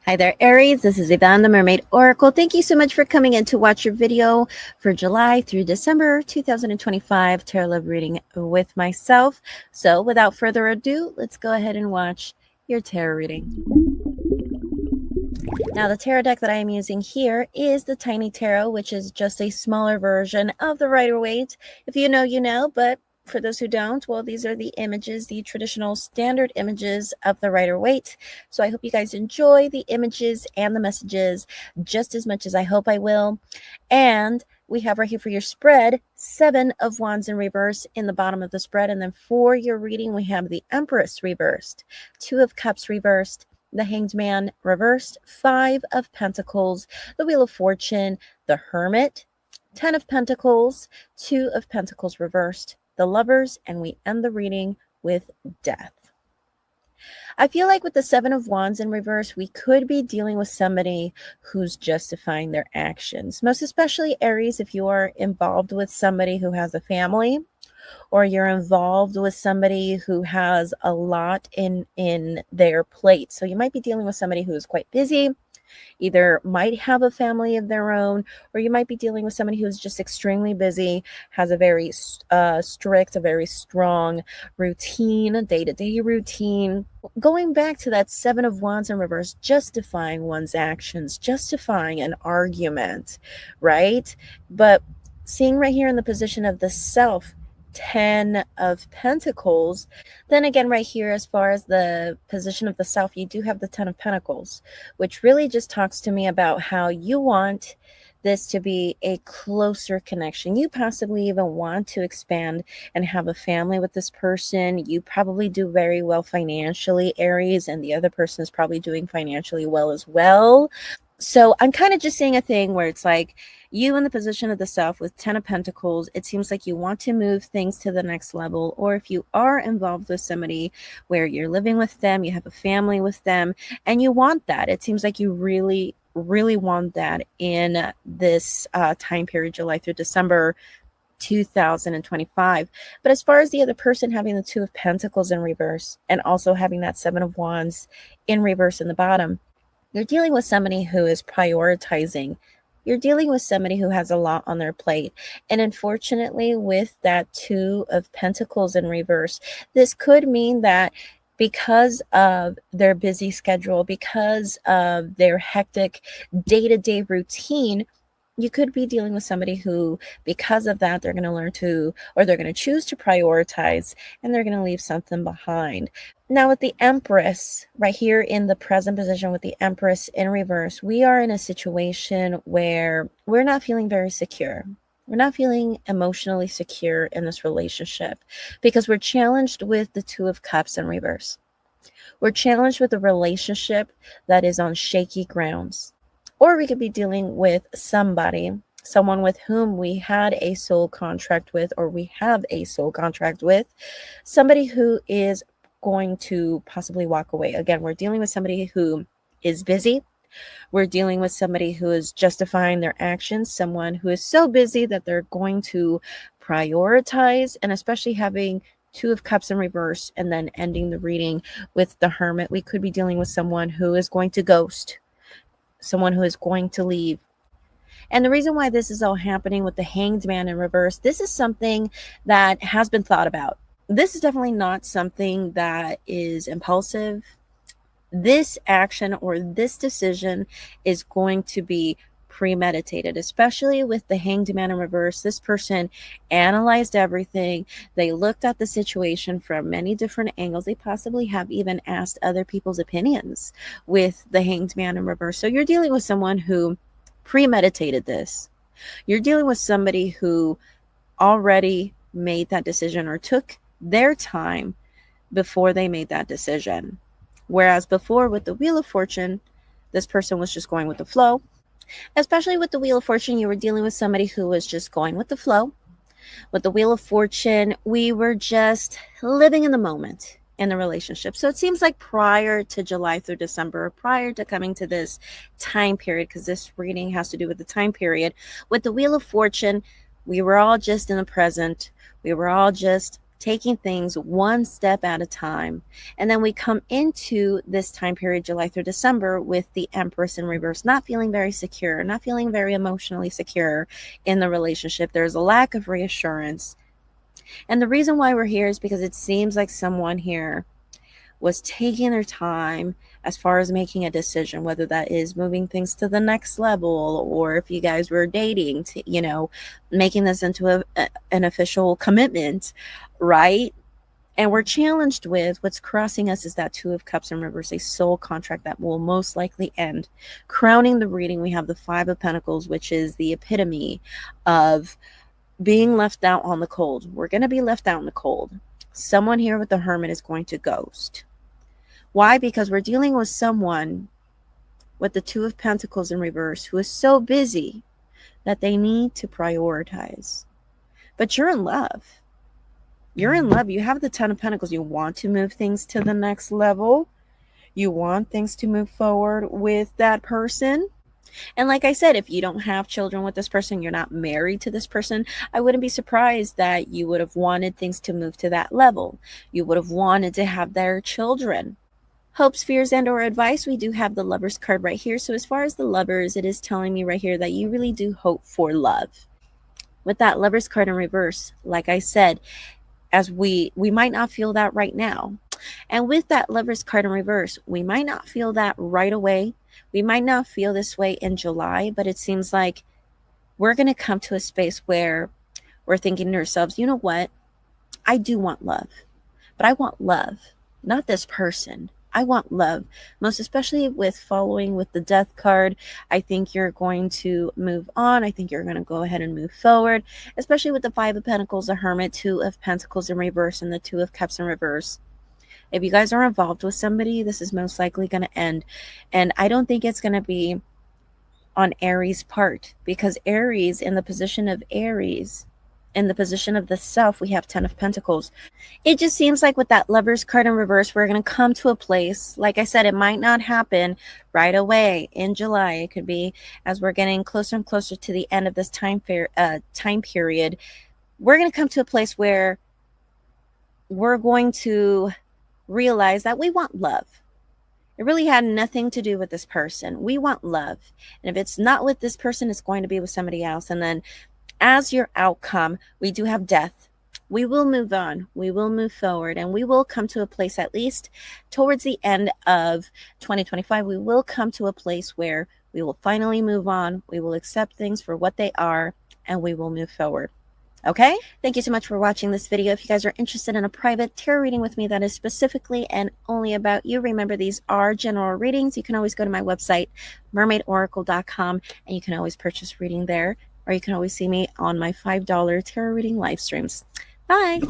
Hi there, Aries. This is Ivonne, the Mermaid Oracle. Thank you so much for coming in to watch your video for July through December 2025 Tarot Love reading with myself. So without further ado, let's go ahead and watch your tarot reading. Now, the tarot deck that I am using here is the Tiny Tarot, which is just a smaller version of the Rider-Waite. If you know, you know, but for those who don't, well, these are the images, the traditional standard images of the Rider-Waite. So I hope you guys enjoy the images and the messages just as much as I hope I will. And we have right here for your spread, 7 of Wands in reverse in the bottom of the spread. And then for your reading, we have the Empress reversed, 2 of Cups reversed, the Hanged Man reversed, 5 of Pentacles, the Wheel of Fortune, the Hermit, 10 of Pentacles, 2 of Pentacles reversed, the Lovers, and we end the reading with Death. I feel like with the 7 of Wands in reverse, we could be dealing with somebody who's justifying their actions. Most especially Aries, if you are involved with somebody who has a family, or you're involved with somebody who has a lot in their plate. So you might be dealing with somebody who is quite busy, either might have a family of their own, or you might be dealing with somebody who's just extremely busy, has a very strict, a very strong routine, day-to-day routine. Going back to that 7 of Wands in reverse, justifying one's actions, justifying an argument, right? But seeing right here in the position of the Self, 10 of Pentacles. Then again, right here, as far as the position of the Self, you do have the 10 of Pentacles, which really just talks to me about how you want this to be a closer connection. You possibly even want to expand and have a family with this person. You probably do very well financially, Aries, and the other person is probably doing financially well as well. So I'm kind of just seeing a thing where it's like you in the position of the Self with 10 of Pentacles, it seems like you want to move things to the next level. Or if you are involved with somebody where you're living with them, you have a family with them, and you want that. It seems like you really, really want that in this time period, July through December 2025. But as far as the other person having the 2 of Pentacles in reverse and also having that 7 of Wands in reverse in the bottom, you're dealing with somebody who is prioritizing. You're dealing with somebody who has a lot on their plate. And unfortunately, with that 2 of Pentacles in reverse, this could mean that because of their busy schedule, because of their hectic day-to-day routine, you could be dealing with somebody who, because of that, they're going to learn to, or they're going to choose to prioritize, and they're going to leave something behind. Now with the Empress, right here in the present position with the Empress in reverse, we are in a situation where we're not feeling very secure. We're not feeling emotionally secure in this relationship because we're challenged with the 2 of Cups in reverse. We're challenged with a relationship that is on shaky grounds. Or we could be dealing with someone with whom we had a soul contract with, or we have a soul contract with, somebody who is going to possibly walk away. Again, we're dealing with somebody who is busy. We're dealing with somebody who is justifying their actions, someone who is so busy that they're going to prioritize, and especially having 2 of Cups in reverse and then ending the reading with the Hermit. We could be dealing with someone who is going to ghost, someone who is going to leave. And the reason why this is all happening with the Hanged Man in reverse, this is something that has been thought about. This is definitely not something that is impulsive. This action or this decision is going to be premeditated, especially with the Hanged Man in reverse. This person analyzed everything. They looked at the situation from many different angles. They possibly have even asked other people's opinions with the Hanged Man in reverse. So you're dealing with someone who premeditated this. You're dealing with somebody who already made that decision or took their time before they made that decision. Whereas before with the Wheel of Fortune, this person was just going with the flow. Especially with the Wheel of Fortune, you were dealing with somebody who was just going with the flow. With the Wheel of Fortune, we were just living in the moment in the relationship. So it seems like prior to July through December, prior to coming to this time period, because this reading has to do with the time period, with the Wheel of Fortune, we were all just in the present. We were all just taking things one step at a time. And then we come into this time period, July through December, with the Empress in reverse, not feeling very secure, not feeling very emotionally secure in the relationship. There's a lack of reassurance. And the reason why we're here is because it seems like someone here was taking their time as far as making a decision, whether that is moving things to the next level, or if you guys were dating, to, making this into an official commitment, right? And we're challenged with what's crossing us is that Two of Cups in reverse, a soul contract that will most likely end. Crowning the reading, we have the Five of Pentacles, which is the epitome of being left out on the cold. We're going to be left out in the cold. Someone here with the Hermit is going to ghost. Why? Because we're dealing with someone with the Two of Pentacles in reverse who is so busy that they need to prioritize. But you're in love. You're in love. You have the Ten of Pentacles. You want to move things to the next level. You want things to move forward with that person. And like I said, if you don't have children with this person, you're not married to this person, I wouldn't be surprised that you would have wanted things to move to that level. You would have wanted to have their children. Hopes, fears, and or advice, we do have the Lovers card right here. So as far as the Lovers, it is telling me right here that you really do hope for love. With that Lovers card in reverse, like I said, as we might not feel that right now. And with that Lovers card in reverse, we might not feel that right away. We might not feel this way in July, but it seems like we're going to come to a space where we're thinking to ourselves, you know what? I do want love, but I want love, not this person. I want love, most especially with following with the Death card. I think you're going to move on. I think you're going to go ahead and move forward, especially with the Five of Pentacles, the Hermit, Two of Pentacles in reverse, and the Two of Cups in reverse. If you guys are involved with somebody, this is most likely going to end. And I don't think it's going to be on Aries' part, because Aries, in the position of Aries, in the position of the self, we have Ten of Pentacles. It just seems like with that Lovers card in reverse, we're going to come to a place, like I said, it might not happen right away in July. It could be as we're getting closer and closer to the end of this time period. We're going to come to a place where we're going to realize that we want love. It really had nothing to do with this person. We want love. And if it's not with this person, it's going to be with somebody else. And then as your outcome, we do have death. We will move on. We will move forward. And we will come to a place, at least towards the end of 2025, we will come to a place where we will finally move on. We will accept things for what they are, and we will move forward. Okay? Thank you so much for watching this video. If you guys are interested in a private tarot reading with me that is specifically and only about you, remember these are general readings. You can always go to my website, mermaidoracle.com, and you can always purchase reading there, or you can always see me on my $5 tarot reading live streams. Bye!